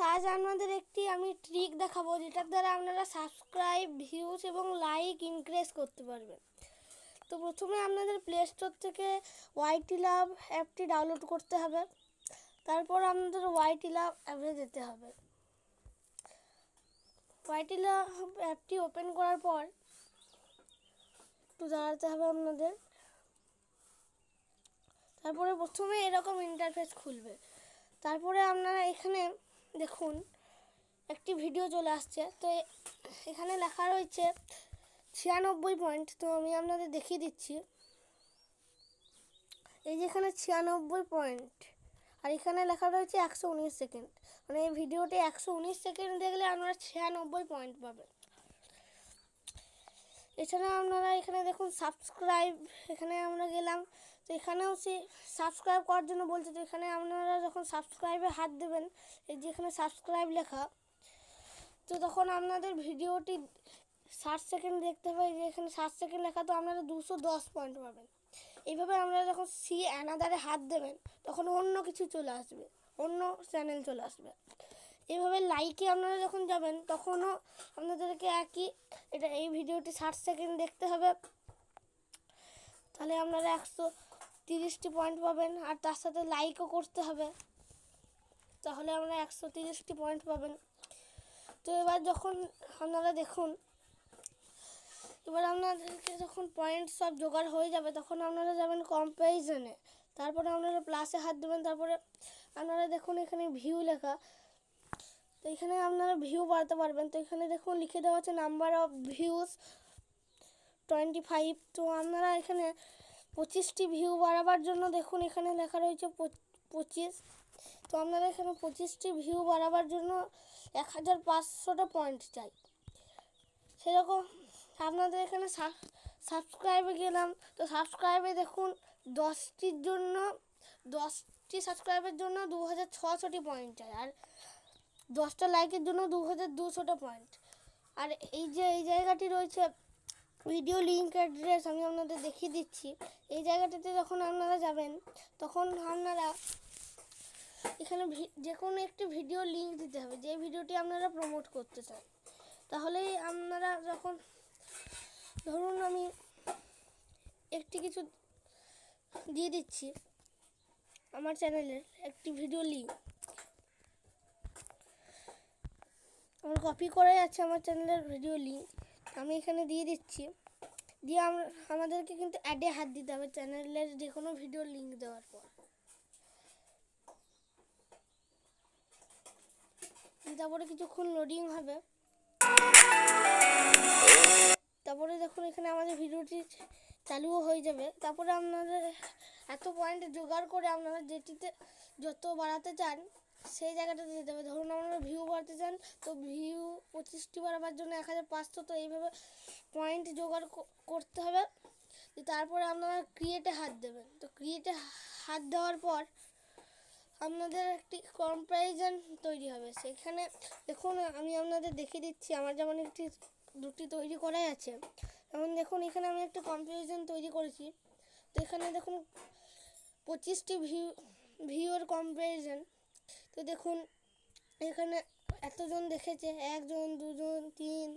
আজ আপনাদের একটি আমি ট্রিক দেখাবো, যেটার দ্বারা আপনারা সাবস্ক্রাইব, ভিউজ এবং লাইক ইনক্রিজ করতে পারবেন। তো প্রথমে আপনাদের প্লে স্টোর থেকে ওয়াইটি লাভ অ্যাপটি ডাউনলোড করতে হবে। তারপর আপনাদের ওয়াইটি লাভ অ্যাপে যেতে হবে। ওয়াইটি লাভ অ্যাপটি ওপেন করার পর একটু দাঁড়াতে হবে আপনাদের। তারপরে প্রথমে এরকম ইন্টারফেস খুলবে। তারপরে আপনারা এখানে দেখুন একটি ভিডিও চলে আসছে। তো এখানে লেখা রয়েছে 96 পয়েন্ট। তো আমি আপনাদের দেখিয়ে দিচ্ছি। এই যে এখানে 96 পয়েন্ট, আর এখানে লেখা রয়েছে 119 সেকেন্ড। মানে এই ভিডিওটি 119 সেকেন্ড দেখলে আপনারা 96 পয়েন্ট পাবেন। এছাড়া আপনারা এখানে দেখুন সাবস্ক্রাইব, এখানে আমরা গেলাম। তো এখানেও সাবস্ক্রাইব করার জন্য বলছে। তো এখানে আপনারা যখন সাবস্ক্রাইবে হাত দেবেন, এই যে এখানে সাবস্ক্রাইব লেখা, তো তখন আপনাদের ভিডিওটি 60 সেকেন্ড দেখতে হবে। যে এখানে 60 সেকেন্ড লেখা, তো আপনারা 210 পয়েন্ট পাবেন। এইভাবে আপনারা যখন অ্যানাদারে হাত দেবেন, তখন অন্য কিছু চলে আসবে, অন্য চ্যানেল চলে আসবে। এইভাবে লাইকে আপনারা যখন যাবেন, তখনও আপনাদেরকে এই ভিডিওটি 60 সেকেন্ড দেখতে হবে। তাহলে আপনারা 130টি পয়েন্ট পাবেন। আর তার সাথে লাইকও করতে হবে, তাহলে আপনারা 130টি পয়েন্ট পাবেন। তো এবার যখন আপনারা দেখুন, এবার আপনাদেরকে যখন পয়েন্ট সব জোগাড় হয়ে যাবে, তখন আপনারা যাবেন কম্প্যারিজনে। তারপরে আপনারা প্লাসে হাত দেবেন। তারপরে আপনারা দেখুন এখানে ভিউ লেখা, তো এখানে আপনারা ভিউ বাড়াতে পারবেন। তো এখানে দেখুন লিখে দেওয়া আছে নাম্বার অফ ভিউজ 25। তো আপনারা এখানে 25টি ভিউ বাড়াবার জন্য দেখুন এখানে লেখা রয়েছে 25। তো আপনারা এখানে 25টি ভিউ বাড়াবার জন্য 1500টা পয়েন্ট চাই। সেরকম আপনাদের এখানে সাবস্ক্রাইবে গেলাম। তো সাবস্ক্রাইবে দেখুন 10টি সাবস্ক্রাইবের জন্য 2600টি পয়েন্ট চাই, আর 10টা লাইকের জন্য 2200টা পয়েন্ট। আর এই যে এই জায়গাটি রয়েছে ভিডিও লিঙ্ক অ্যাড্রেস, আমি আপনাদের দেখিয়ে দিচ্ছি। এই জায়গাটিতে যখন আপনারা যাবেন, তখন আপনারা এখানে যে কোনো একটি ভিডিও লিঙ্ক দিতে হবে, যে ভিডিওটি আপনারা প্রমোট করতে চান। তাহলেই আপনারা যখন ধরুন আমি একটি কিছু দিয়ে দিচ্ছি, আমার চ্যানেলের একটি ভিডিও লিঙ্ক আমার কপি করে আছে, আমার চ্যানেলের ভিডিও লিঙ্ক আমি এখানে দিয়ে দিচ্ছি। দিয়ে আমাদেরকে কিন্তু অ্যাডে হাত দিতে হবে চ্যানেলের যে কোনো ভিডিও লিঙ্ক দেওয়ার পর। তারপরে কিছুক্ষণ লোডিং হবে। তারপরে দেখুন এখানে আমাদের ভিডিওটি চালুও হয়ে যাবে। তারপরে আপনাদের এত পয়েন্ট জোগাড় করে আপনারা যেটিতে যত বাড়াতে চান সেই জায়গাটাতে যেতে হবে। ধরুন আপনারা ভিউ বাড়াতে চান, তো ভিউ 25টি বাড়াবার জন্য 1500। তো এইভাবে পয়েন্ট জোগাড় করতে হবে। তারপরে আপনারা ক্রিয়েটে হাত দেবেন। তো ক্রিয়েটে হাত দেওয়ার পর আপনাদের একটি কম্প্যারিজন তৈরি হবে। সেখানে দেখুন আমি আপনাদের দেখিয়ে দিচ্ছি, আমার যেমন দুটি তৈরি করাই আছে। যেমন দেখুন এখানে আমি একটা কম্প্যারিজন তৈরি করেছি। তো এখানে দেখুন 25টি ভিউর কম্প্যারিজন। তো দেখুন এখানে এতজন দেখেছে, 1 জন 2 জন 3,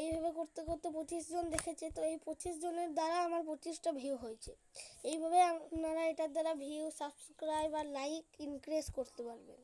এইভাবে করতে করতে 25 জন দেখেছে। তো এই 25 জনের দ্বারা আমার 25টা ভিউ হয়েছে। এইভাবে আপনারা এটার দ্বারা ভিউ, সাবস্ক্রাইব আর লাইক ইনক্রিজ করতে পারবেন।